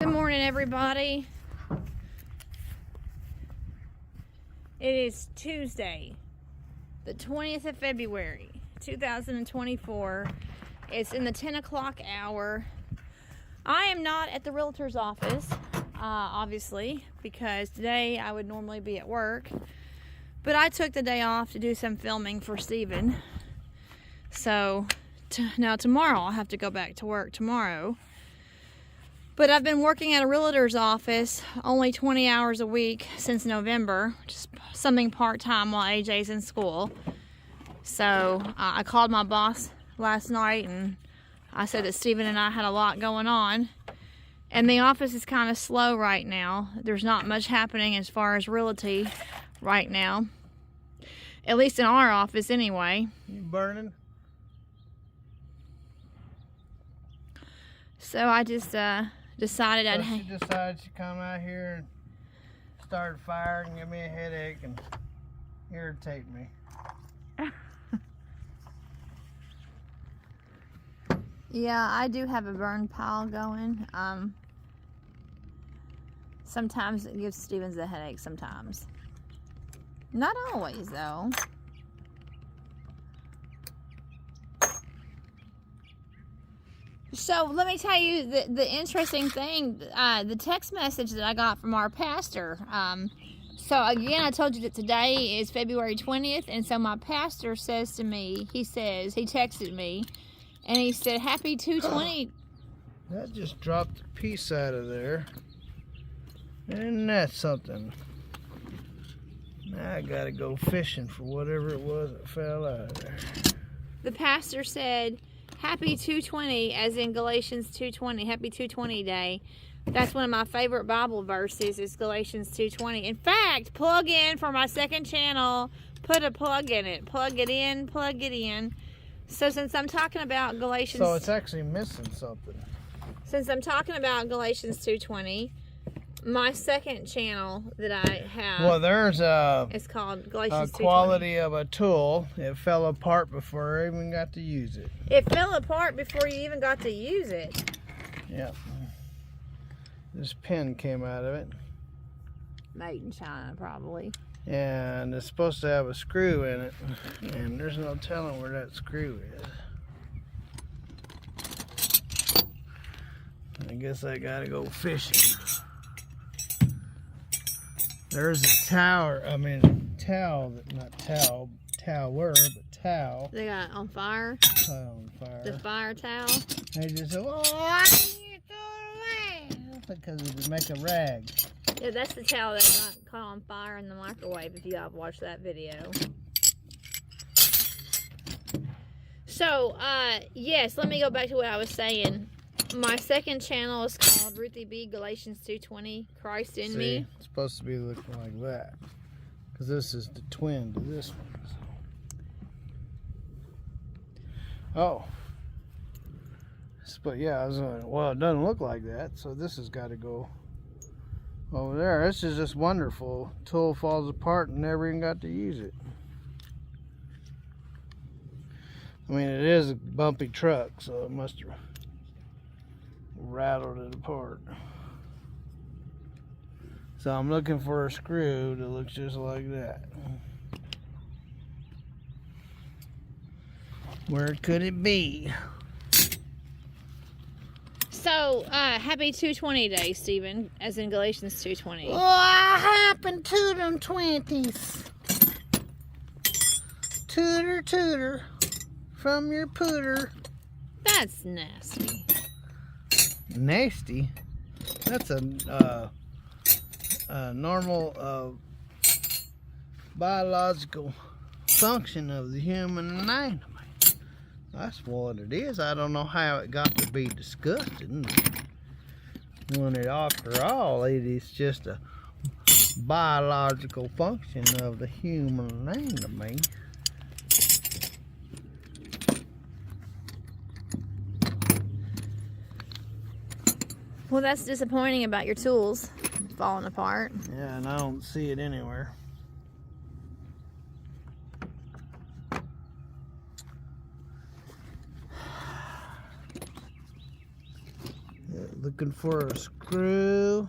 Good morning, everybody. It is Tuesday, the 20th of February, 2024. It's in the 10 o'clock hour. I am not at the realtor's office, obviously, because today I would normally be at work. But I took the day off to do some filming for Steven. So, now tomorrow I'll have to go back to work tomorrow. But I've been working at a realtor's office only 20 hours a week since November, just something part-time while AJ's in school. So I called my boss last night and I said that Steven and I had a lot going on. And the office is kind of slow right now. There's not much happening as far as realty right now. At least in our office anyway. You burning? So I just decided So I'd... she decided she'd come out here and start a fire and give me a headache and irritate me. Yeah, I do have a burn pile going. Sometimes it gives Stevens a headache sometimes. Not always, though. So let me tell you the interesting thing, the text message that I got from our pastor. So again, I told you that today is February 20th, and so my pastor says to me, he texted me, and he said, "Happy 220." That just dropped a piece out of there. Isn't that something? Now I gotta go fishing for whatever it was that fell out of there. The pastor said, "Happy 220," as in Galatians 2:20. Happy 220 day. That's one of my favorite Bible verses, is Galatians 2:20. In fact, plug in for my second channel. Put a plug in it. Plug it in. Plug it in. So since I'm talking about Galatians... So it's actually missing something. Since I'm talking about Galatians 2:20, my second channel that I have... Well, there's it's called Galatians 2:20. quality of a tool. It fell apart before I even got to use it. It fell apart before you even got to use it. Yeah. This pin came out of it. Made in China, probably. And it's supposed to have a screw in it. And there's no telling where that screw is. I guess I gotta go fishing. There's a tower, towel, not towel, tower, but towel. They got it on fire. On fire. The fire towel. They just said, "Oh, I need to throw it away," because it would make a rag. Yeah, that's the towel that got caught on fire in the microwave, if you have watched that video. So, yes, let me go back to what I was saying. My second channel is called Ruthie B. Galatians 2:20, Christ in Me. It's supposed to be looking like that. Because this is the twin to this one. So. Oh. But yeah, I was like, well, it doesn't look like that. So this has got to go over there. This is just wonderful. Tool falls apart and never even got to use it. I mean, it is a bumpy truck, so it must have rattled it apart. So I'm looking for a screw that looks just like that. Where could it be? So, happy 220 day, Stephen, as in Galatians 2:20. What happened to them 20s? Tooter, tooter, from your pooter. That's nasty. Nasty? That's a normal biological function of the human anatomy. That's what it is. I don't know how it got to be disgusting when it, after all, it is just a biological function of the human anatomy. Well, that's disappointing about your tools falling apart. Yeah, and I don't see it anywhere. Looking for a screw.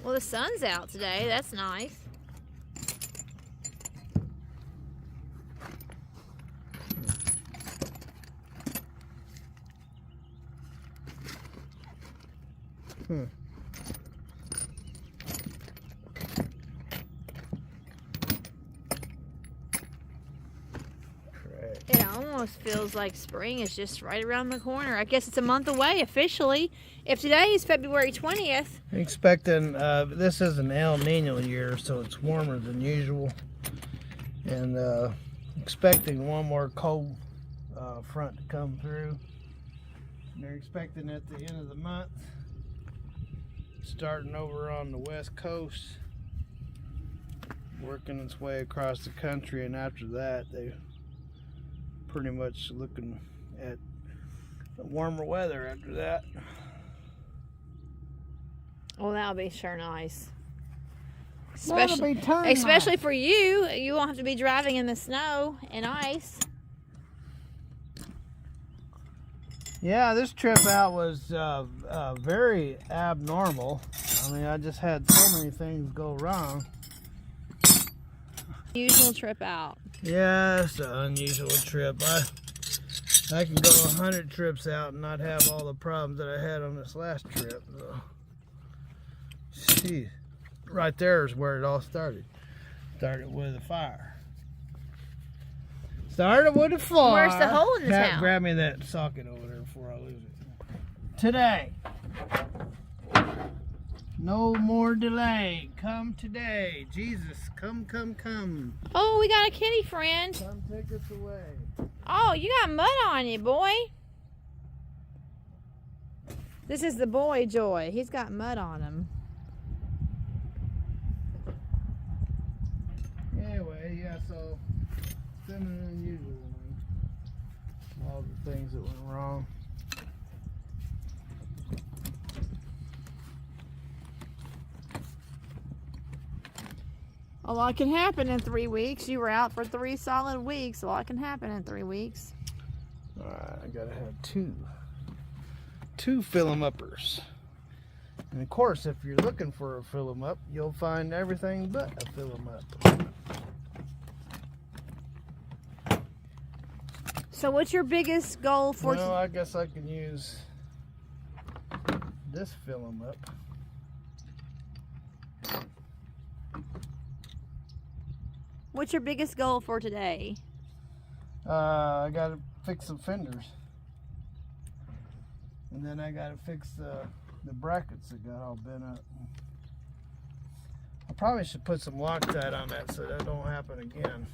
Well, the sun's out today. That's nice. It almost feels like spring is just right around the corner. I guess it's a month away officially. If today is February 20th. Expecting, this is an El Nino year, so it's warmer than usual. And expecting one more cold front to come through. And they're expecting at the end of the month, starting over on the west coast, working its way across the country, and after that they pretty much looking at warmer weather after that. Well, that'll be sure nice. Especially for you. You won't have to be driving in the snow and ice. Yeah, this trip out was very abnormal. I mean, I just had so many things go wrong. Usual trip out. Yeah, it's an unusual trip. I can go 100 trips out and not have all the problems that I had on this last trip. So, geez, right there is where it all started. Started with a fire. Started with a fire. Where's the hole in the town? Grab me that socket over there before I lose it. Today. No more delay. Come today. Jesus, come, come, come. Oh, we got a kitty friend. Come take us away. Oh, you got mud on you, boy. This is the boy, Joy. He's got mud on him. Anyway, yeah, so it's been an unusual one. All the things that went wrong. A lot can happen in 3 weeks. You were out for 3 solid weeks. A lot can happen in 3 weeks. Alright, I gotta have two fill-em-uppers. And of course, if you're looking for a fill-em-up, you'll find everything but a fill-em-up. So what's your biggest goal for Well, I guess I can use this fill-em-up. What's your biggest goal for today? I gotta fix some fenders. And then I gotta fix the brackets that got all bent up. I probably should put some Loctite on that so that don't happen again.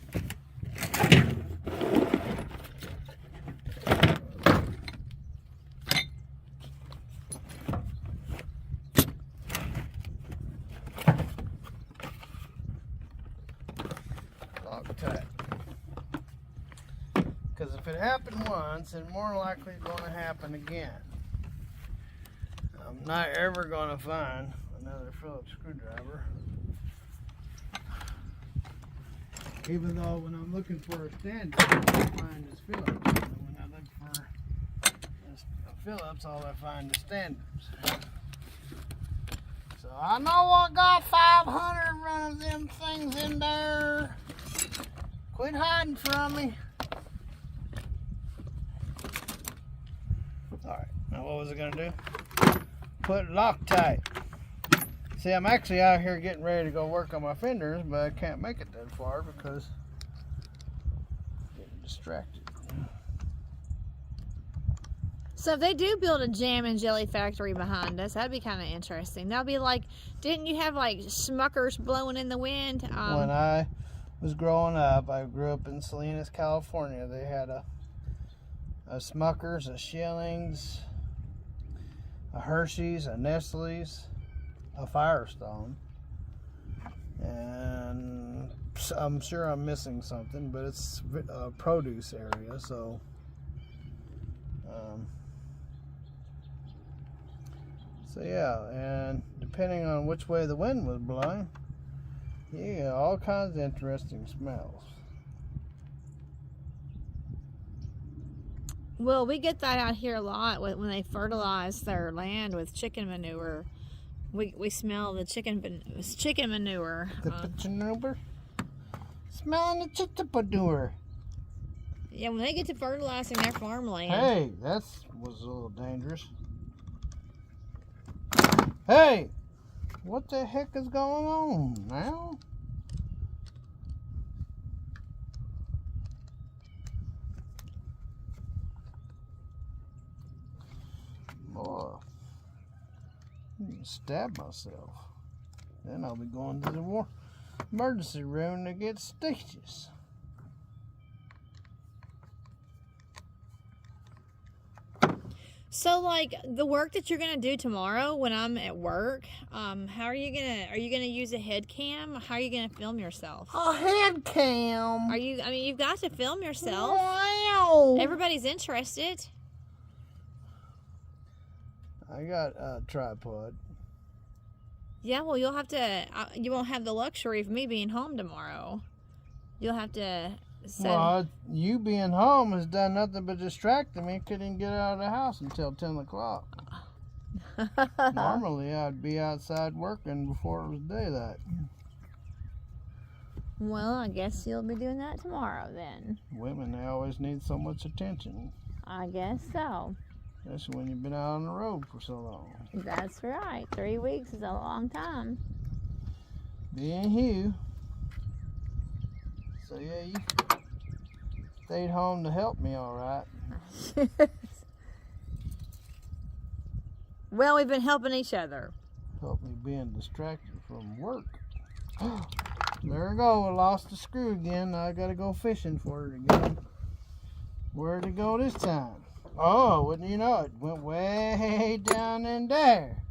Loctite. Because if it happened once, it's more likely it's going to happen again. I'm not ever going to find another Phillips screwdriver. Even though when I'm looking for a standard, I find this Phillips. And when I look for this Phillips, all I find is standards. So I know I got 500 run of them things in there. Quit hiding from me. Alright, now what was I going to do? Put Loctite. See, I'm actually out here getting ready to go work on my fenders, but I can't make it that far because I'm getting distracted. So if they do build a jam and jelly factory behind us, that'd be kind of interesting. That'll be like, didn't you have like Smuckers blowing in the wind? When I was growing up, I grew up in Salinas, California. They had a Smuckers, a Schillings, a Hershey's, a Nestle's, a Firestone, and I'm sure I'm missing something, but it's a produce area, so yeah, and depending on which way the wind was blowing, Yeah, all kinds of interesting smells. Well, we get that out here a lot when they fertilize their land with chicken manure. We smell the chicken manure. The manure? Smelling the chicken manure. Yeah, when they get to fertilizing their farmland. Hey, that was a little dangerous. Hey, what the heck is going on now? Boy, I'm gonna stab myself. Then I'll be going to the emergency room to get stitches. So, like, the work that you're gonna do tomorrow when I'm at work, how are you gonna use a head cam? How are you gonna film yourself? A head cam. I mean, you've got to film yourself. Wow. Everybody's interested. I got a tripod. Yeah, well, you'll have to. You won't have the luxury of me being home tomorrow. You'll have to. Well, you being home has done nothing but distracting me. Couldn't get out of the house until 10 o'clock. Normally, I'd be outside working before it was daylight. Well, I guess you'll be doing that tomorrow then. Women, they always need so much attention. I guess so. Especially when you've been out on the road for so long. That's right. 3 weeks is a long time. Being Hugh. So, yeah, you stayed home to help me, all right. Well, we've been helping each other. Help me being distracted from work. There we go. I lost the screw again. I got to go fishing for it again. Where'd it go this time? Oh, wouldn't you know it? Went way down in there.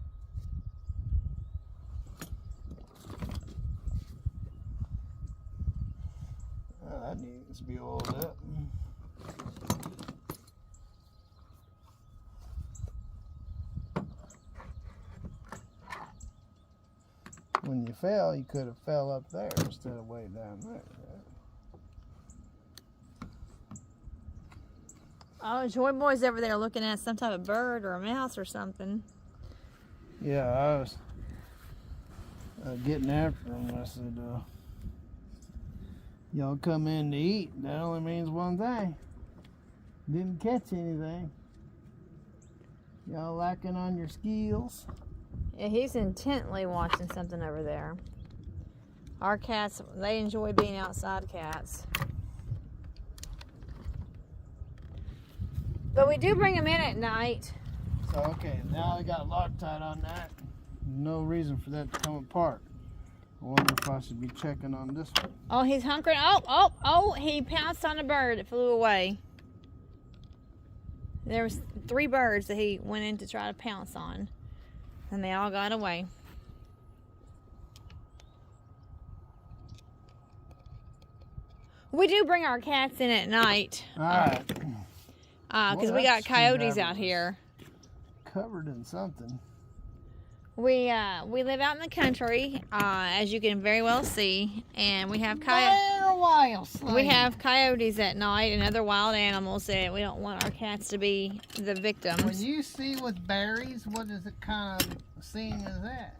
Oh, that needs to be oiled up. When you fell, you could have fell up there instead of way down there. Oh, Joy Boy's over there looking at some type of bird or a mouse or something. Yeah, I was getting after him. I said, y'all come in to eat. That only means one thing. Didn't catch anything. Y'all lacking on your skills. Yeah, he's intently watching something over there. Our cats, they enjoy being outside cats. But we do bring them in at night. So, okay, now I got Loctite on that. No reason for that to come apart. I wonder if I should be checking on this one. Oh, he's hunkering. Oh, he pounced on a bird. It flew away. There was 3 birds that he went in to try to pounce on. And they all got away. We do bring our cats in at night. All right. Because we got coyotes out here. Covered in something. We live out in the country, as you can very well see, and we have coyotes at night and other wild animals that we don't want our cats to be the victims. When you see with berries, what is it kind of scene is that?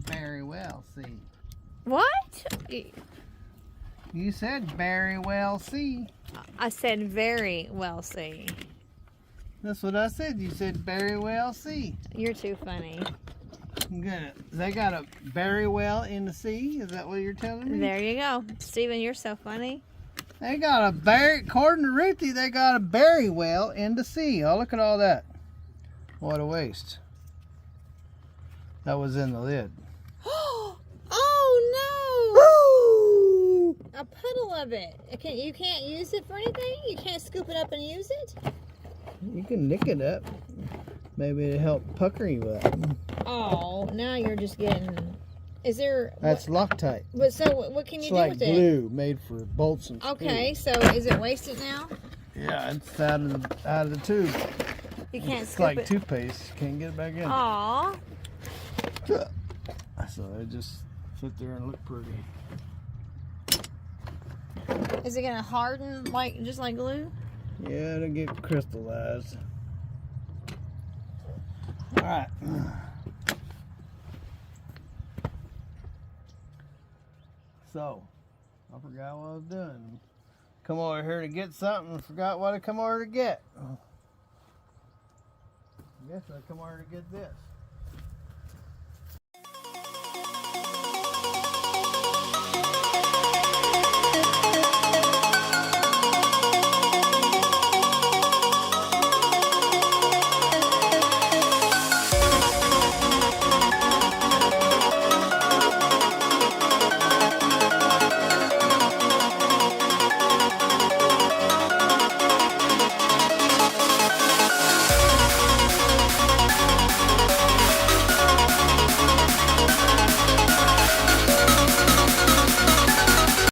Very well see. What? You said very well see. I said very well see. That's what I said. You said very well see. You're too funny. Good. They got a very well in the sea. Is that what you're telling me? There you go. Steven, you're so funny. They got according to Ruthie, they got a very well in the sea. Oh, look at all that. What a waste. That was in the lid. Oh no! A puddle of it. You can't use it for anything? You can't scoop it up and use it? You can lick it up. Maybe it'll help pucker you up. Oh, now you're just getting... Is there... That's Loctite. But so, what can you do with it? It's like glue made for bolts and screws. Okay, so is it wasted now? Yeah, it's out of the tube. You can't It's scoop like it. toothpaste. Can't get it back in. Aw. So I just sit there and look pretty. Is it gonna harden like just like glue? Yeah, it'll get crystallized. Alright. So, I forgot what I was doing. Come over here to get something, forgot what I come over to get. I guess I come over to get this.